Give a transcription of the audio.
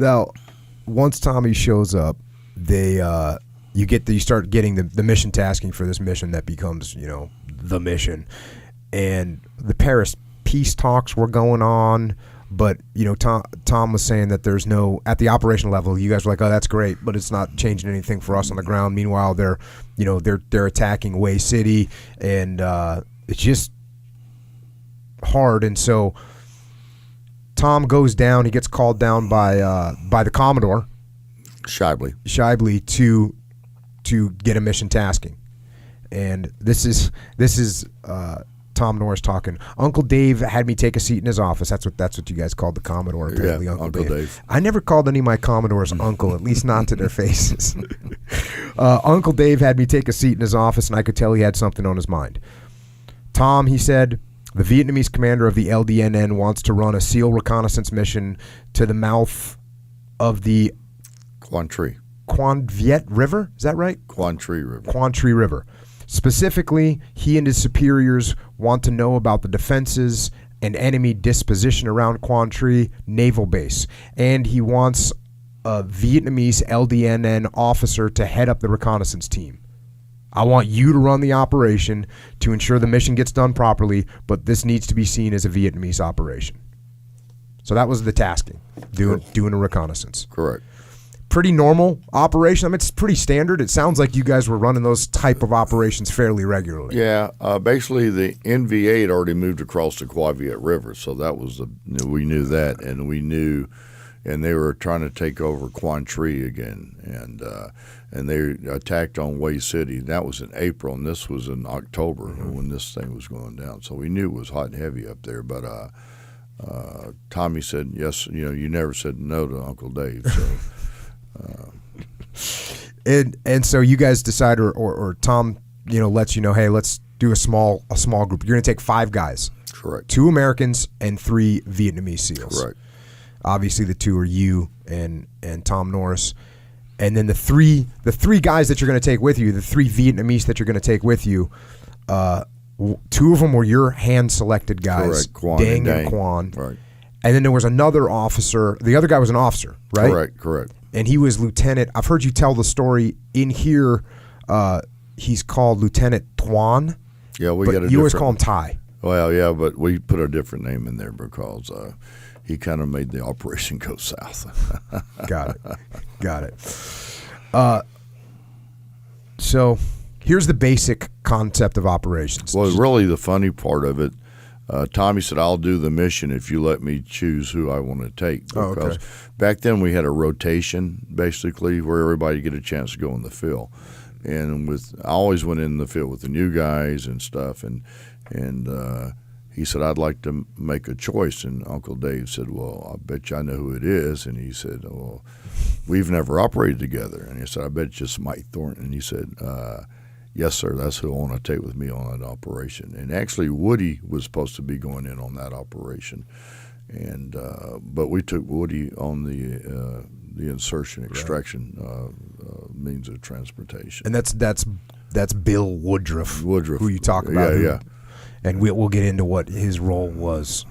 Now, once Tommy shows up, you start getting the mission tasking for this mission that becomes, the mission. And the Paris peace talks were going on, but Tom was saying that there's no, at the operation level, you guys were like, oh, that's great, but it's not changing anything for us on the ground. Meanwhile, they're attacking Way City, and it's just hard. And so Tom goes down. He gets called down by the Commodore Shibley to get a mission tasking. And this is Tom Norris talking. Uncle Dave had me take a seat in his office. That's what you guys called the Commodore, apparently. Yeah, Uncle Dave. I never called any of my Commodores uncle, at least not to their faces. Uncle Dave had me take a seat in his office, and I could tell he had something on his mind. Tom, he said, the Vietnamese commander of the LDNN wants to run a SEAL reconnaissance mission to the mouth of the Quan Viet River. Is that right? Quan Tri River. Specifically, he and his superiors want to know about the defenses and enemy disposition around Quan Tri Naval Base. And he wants a Vietnamese LDNN officer to head up the reconnaissance team. I want you to run the operation to ensure the mission gets done properly, but this needs to be seen as a Vietnamese operation. So that was the tasking, doing a reconnaissance. Correct. Pretty normal operation. I mean, it's pretty standard. It sounds like you guys were running those type of operations fairly regularly. Yeah. Basically, the NVA had already moved across the Qua Viet River, so that was we knew that, and we knew, and they were trying to take over Quan Tri again, and they attacked on Way City. That was in April, and this was in October when this thing was going down. So we knew it was hot and heavy up there. But Tommy said, yes, you never said no to Uncle Dave. So, and so you guys decide, or Tom, lets you know, hey, let's do a small group. You're going to take 5 guys. Correct. 2 Americans and 3 Vietnamese SEALs. Correct. Obviously, the 2 are you and Tom Norris. And then the three guys that you're going to take with you, the 3 Vietnamese that you're going to take with you, 2 of them were your hand-selected guys, Correct. Dang and Quan. Right. And then there was another officer. The other guy was an officer, right? Correct. And he was lieutenant. I've heard you tell the story in here. He's called Lieutenant Tuan. Yeah, you always call him Ty. Well, yeah, but we put a different name in there because he kind of made the operation go south. Got it. So here's the basic concept of operations. Well, really the funny part of it, Tommy said, I'll do the mission if you let me choose who I want to take. Because back then we had a rotation, basically, where everybody get a chance to go in the field. And I always went in the field with the new guys and stuff. And he said, I'd like to make a choice. And Uncle Dave said, well, I bet you I know who it is. And he said, well, we've never operated together. And he said, I bet it's just Mike Thornton. And he said, yes, sir, that's who I want to take with me on that operation. And actually, Woody was supposed to be going in on that operation. And but we took Woody on the insertion extraction means of transportation. And that's Bill Woodruff. Who you talk about. Yeah. And we'll get into what his role was.